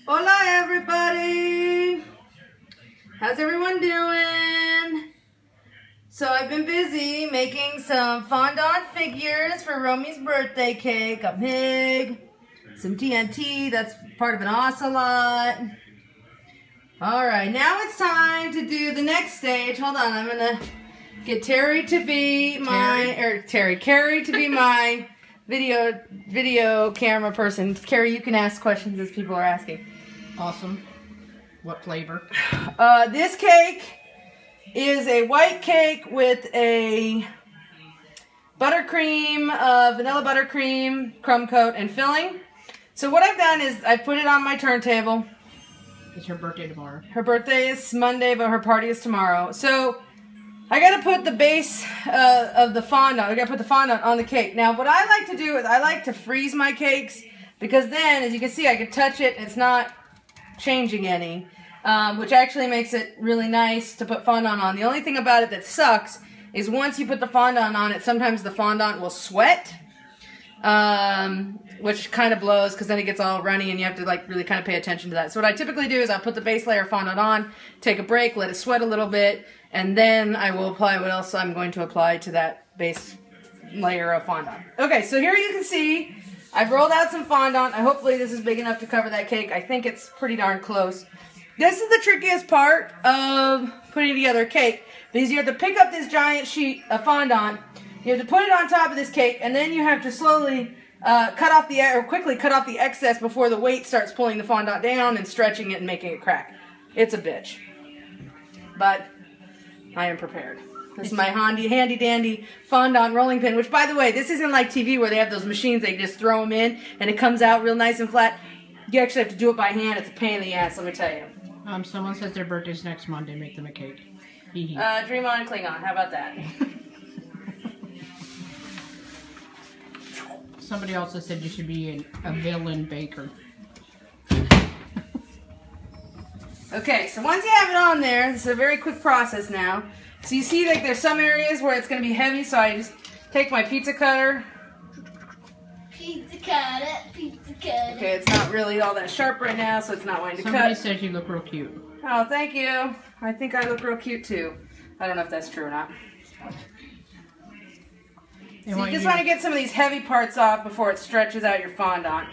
Hola everybody! How's everyone doing? So I've been busy making some fondant figures for Romy's birthday cake. A pig, some TNT, that's part of an ocelot. Alright, now it's time to do the next stage. Hold on, I'm gonna get Terry to be Carrie to be my video camera person. Carrie, you can ask questions as people are asking. Awesome. What flavor? This cake is a white cake with a buttercream, vanilla buttercream, crumb coat, and filling. So what I've done is I've put it on my turntable. It's her birthday tomorrow. Her birthday is Monday, but her party is tomorrow. So I got to put the base of the fondant. I got to put the fondant on the cake. Now, what I like to do is I like to freeze my cakes because then, as you can see, I can touch it. It's not changing any, which actually makes it really nice to put fondant on. The only thing about it that sucks is once you put the fondant on it, sometimes the fondant will sweat, which kind of blows because then it gets all runny and you have to like really kind of pay attention to that. So what I typically do is I'll put the base layer of fondant on, take a break, let it sweat a little bit, and then I will apply what else I'm going to apply to that base layer of fondant. Okay, so here you can see I've rolled out some fondant. Hopefully this is big enough to cover that cake. I think it's pretty darn close. This is the trickiest part of putting together a cake because you have to pick up this giant sheet of fondant, you have to put it on top of this cake, and then you have to slowly quickly cut off the excess before the weight starts pulling the fondant down and stretching it and making it crack. It's a bitch. But I am prepared. This is my handy dandy fondant rolling pin, which by the way, this isn't like TV where they have those machines they just throw them in and it comes out real nice and flat. You actually have to do it by hand. It's a pain in the ass, let me tell you. Someone says their birthday's next Monday. Make them a cake. Dream on, cling on. How about that? Somebody also said you should be a villain baker. Okay, so once you have it on there, this is a very quick process now. So you see like there's some areas where it's going to be heavy, so I just take my pizza cutter. Pizza cutter, pizza cutter. Okay, it's not really all that sharp right now, so it's not wanting to cut. Somebody says you look real cute. Oh, thank you. I think I look real cute too. I don't know if that's true or not. So you just want to get some of these heavy parts off before it stretches out your fondant.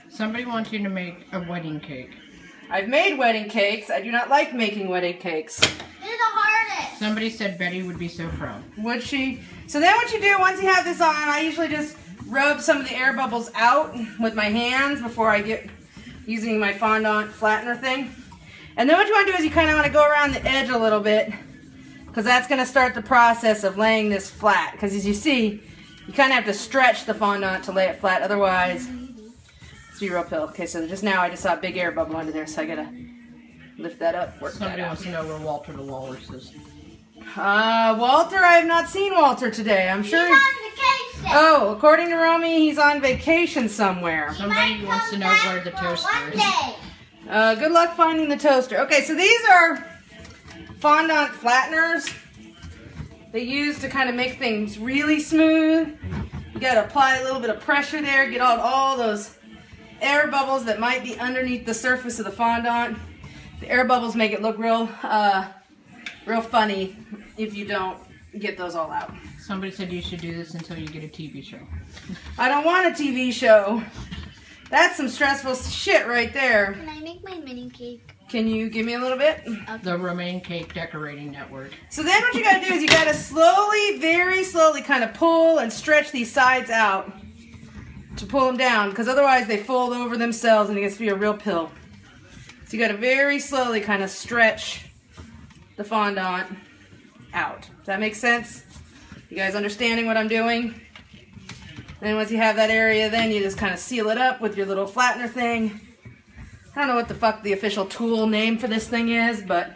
Somebody wants you to make a wedding cake. I've made wedding cakes. I do not like making wedding cakes. They're the hardest. Somebody said Betty would be so proud. Would she? So then what you do, once you have this on, I usually just rub some of the air bubbles out with my hands before I get using my fondant flattener thing. And then what you want to do is you kind of want to go around the edge a little bit because that's going to start the process of laying this flat. Because as you see, you kind of have to stretch the fondant to lay it flat. Otherwise, it's be real pill. Okay, so just now I just saw a big air bubble under there, so I got to lift that up. Somebody wants to know where Walter the Walrus is. Walter, I have not seen Walter today. I'm sure. He's on vacation. Oh, according to Romy, he's on vacation somewhere. Somebody wants to know where the toaster is. Good luck finding the toaster. Okay, so these are fondant flatteners. They use to kind of make things really smooth. You got to apply a little bit of pressure there, get out all those air bubbles that might be underneath the surface of the fondant. The air bubbles make it look real funny if you don't get those all out. Somebody said you should do this until you get a TV show. I don't want a TV show. That's some stressful shit right there. Can I make my mini cake? Can you give me a little bit? Okay. The Romaine Cake Decorating Network. So then what you got to do is you got to slowly, very slowly kind of pull and stretch these sides out to pull them down because otherwise they fold over themselves and it gets to be a real pill. So you got to very slowly kind of stretch the fondant out. Does that make sense? You guys understanding what I'm doing? Then once you have that area, then you just kind of seal it up with your little flattener thing. I don't know what the fuck the official tool name for this thing is, but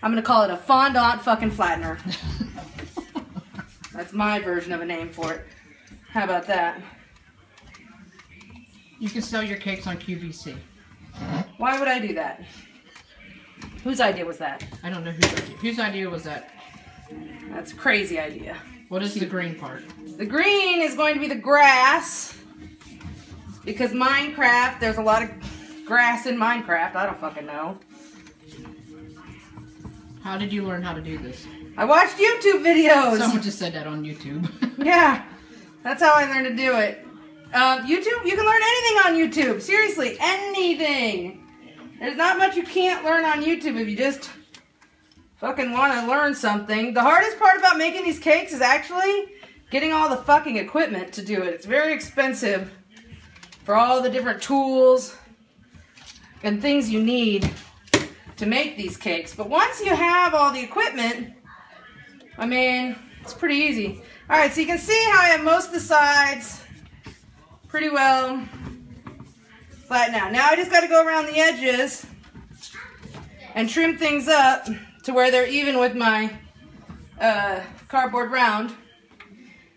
I'm going to call it a fondant fucking flattener. That's my version of a name for it. How about that? You can sell your cakes on QVC. Why would I do that? Whose idea was that? I don't know whose idea was that. That's a crazy idea. What is the green part? The green is going to be the grass. Because Minecraft, there's a lot of grass in Minecraft. I don't fucking know. How did you learn how to do this? I watched YouTube videos. Someone just said that on YouTube. Yeah, that's how I learned to do it. YouTube, you can learn anything on YouTube. Seriously, anything. There's not much you can't learn on YouTube if you just fucking want to learn something. The hardest part about making these cakes is actually getting all the fucking equipment to do it. It's very expensive for all the different tools and things you need to make these cakes. But once you have all the equipment, I mean, it's pretty easy. Alright, so you can see how I have most of the sides pretty well flattened out. Now I just got to go around the edges and trim things up to where they're even with my cardboard round.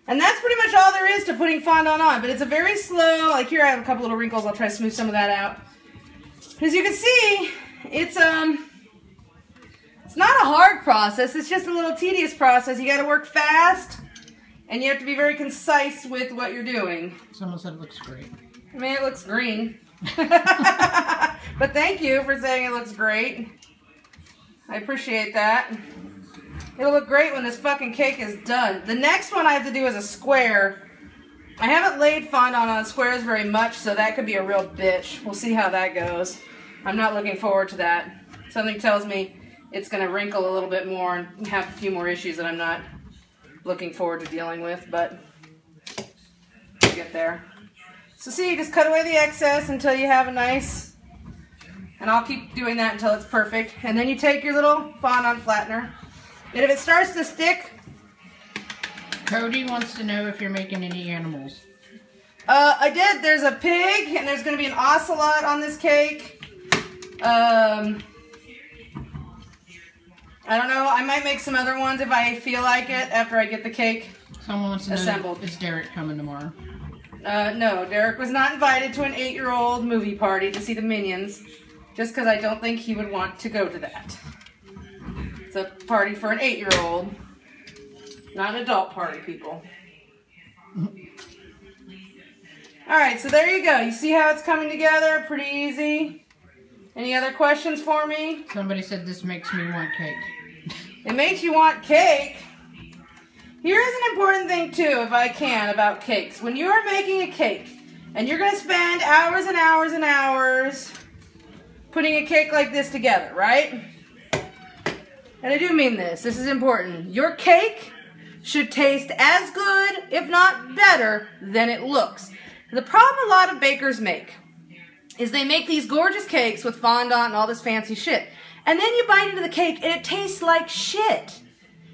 And that's pretty much all there is to putting fondant on. But it's a very slow, like here I have a couple little wrinkles. I'll try to smooth some of that out. As you can see, it's not a hard process. It's just a little tedious process. You got to work fast, and you have to be very concise with what you're doing. Someone said it looks great. I mean, it looks green. But thank you for saying it looks great. I appreciate that. It'll look great when this fucking cake is done. The next one I have to do is a square. I haven't laid fondant on squares very much, so that could be a real bitch. We'll see how that goes. I'm not looking forward to that. Something tells me it's going to wrinkle a little bit more and have a few more issues that I'm not looking forward to dealing with, but we'll get there. So see, you just cut away the excess until you have a nice, and I'll keep doing that until it's perfect. And then you take your little fondant flattener, and if it starts to stick... Cody wants to know if you're making any animals. I did. There's a pig, and there's going to be an ocelot on this cake. I don't know. I might make some other ones if I feel like it after I get the cake Someone wants to assembled. know, is Derek coming tomorrow? No, Derek was not invited to an 8-year-old movie party to see the Minions, just because I don't think he would want to go to that. It's a party for an 8-year-old, not an adult party, people. Alright, so there you go. You see how it's coming together? Pretty easy. Any other questions for me? Somebody said this makes me want cake. It makes you want cake. Here is an important thing, too, if I can, about cakes. When you are making a cake, and you're going to spend hours and hours and hours putting a cake like this together, right? And I do mean this. This is important. Your cake should taste as good, if not better, than it looks. The problem a lot of bakers make is they make these gorgeous cakes with fondant and all this fancy shit. And then you bite into the cake and it tastes like shit.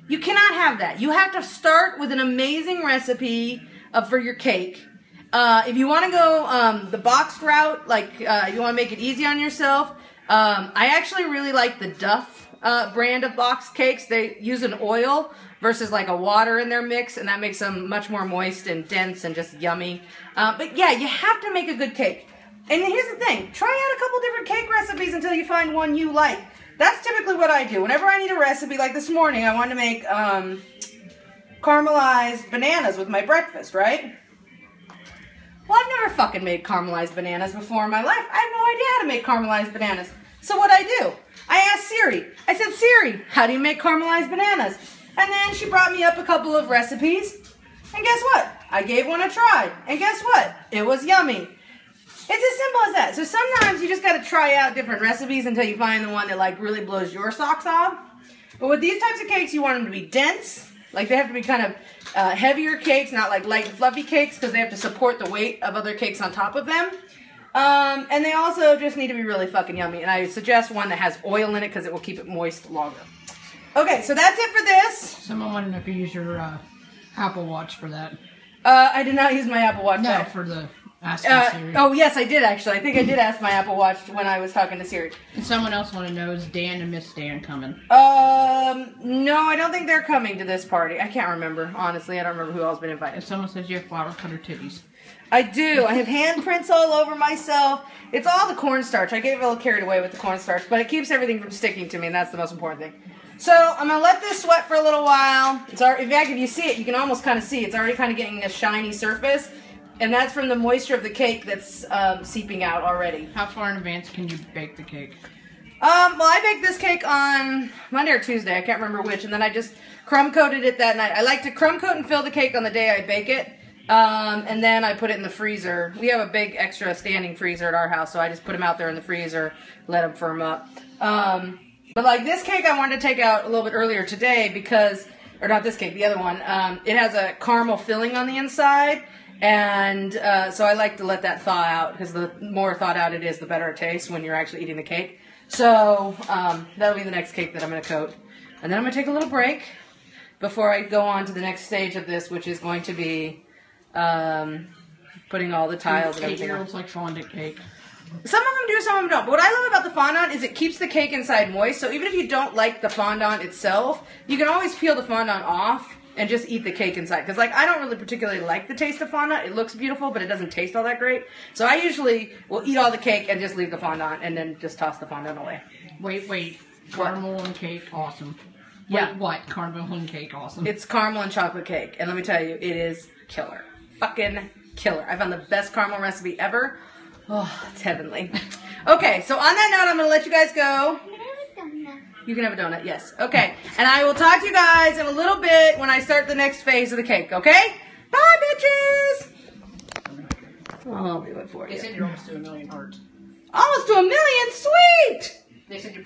You cannot have that. You have to start with an amazing recipe for your cake. If you want to go the boxed route, like you want to make it easy on yourself, I actually really like the Duff brand of boxed cakes. They use an oil versus like a water in their mix, and that makes them much more moist and dense and just yummy. But yeah, you have to make a good cake. And here's the thing, try out a couple different cake recipes until you find one you like. That's typically what I do. Whenever I need a recipe, like this morning, I wanted to make caramelized bananas with my breakfast, right? Well, I've never fucking made caramelized bananas before in my life. I have no idea how to make caramelized bananas. So what I do, I asked Siri. I said, Siri, how do you make caramelized bananas? And then she brought me up a couple of recipes. And guess what? I gave one a try. And guess what? It was yummy. It's as simple as that. So sometimes you just got to try out different recipes until you find the one that like really blows your socks off. But with these types of cakes, you want them to be dense. Like they have to be kind of heavier cakes, not like light and fluffy cakes, because they have to support the weight of other cakes on top of them. And they also just need to be really fucking yummy. And I suggest one that has oil in it because it will keep it moist longer. Okay, so that's it for this. Someone wanted to know if you use your Apple Watch for that. I did not use my Apple Watch. No, for the asking Siri. Oh, yes, I did actually. I think I did ask my Apple Watch when I was talking to Siri. And someone else wanted to know, is Dan and Miss Dan coming? No, I don't think they're coming to this party. I can't remember, honestly. I don't remember who else has been invited. If someone says you have flower cutter titties. I do. I have handprints all over myself. It's all the cornstarch. I get a little carried away with the cornstarch, but it keeps everything from sticking to me, and that's the most important thing. So I'm gonna let this sweat for a little while. It's already, in fact, if you see it, you can almost kind of see it's already kind of getting a shiny surface, and that's from the moisture of the cake that's seeping out already. How far in advance can you bake the cake? Well, I baked this cake on Monday or Tuesday. I can't remember which, and then I just crumb coated it that night. I like to crumb coat and fill the cake on the day I bake it, and then I put it in the freezer. We have a big extra standing freezer at our house, so I just put them out there in the freezer, let them firm up. But like this cake, I wanted to take out a little bit earlier today because, or not this cake, the other one. It has a caramel filling on the inside, and so I like to let that thaw out because the more thawed out it is, the better it tastes when you're actually eating the cake. So that'll be the next cake that I'm going to coat. And then I'm going to take a little break before I go on to the next stage of this, which is going to be putting all the tiles and everything on. 8-year-olds like fondant cake. Some of them do, some of them don't. But what I love about the fondant is it keeps the cake inside moist. So even if you don't like the fondant itself, you can always peel the fondant off and just eat the cake inside. Because like I don't really particularly like the taste of fondant. It looks beautiful, but it doesn't taste all that great. So I usually will eat all the cake and just leave the fondant and then just toss the fondant away. Wait. Caramel and cake, awesome. Yeah. Wait, what? Caramel and cake, awesome. It's caramel and chocolate cake. And let me tell you, it is killer. Fucking killer. I found the best caramel recipe ever. Oh, it's heavenly. Okay, so on that note, I'm going to let you guys go. You can have a donut, yes. Okay, and I will talk to you guys in a little bit when I start the next phase of the cake, okay? Bye, bitches! I'll do it for you. They said you're almost to 1 million hearts. Almost to 1 million? Sweet! They said you're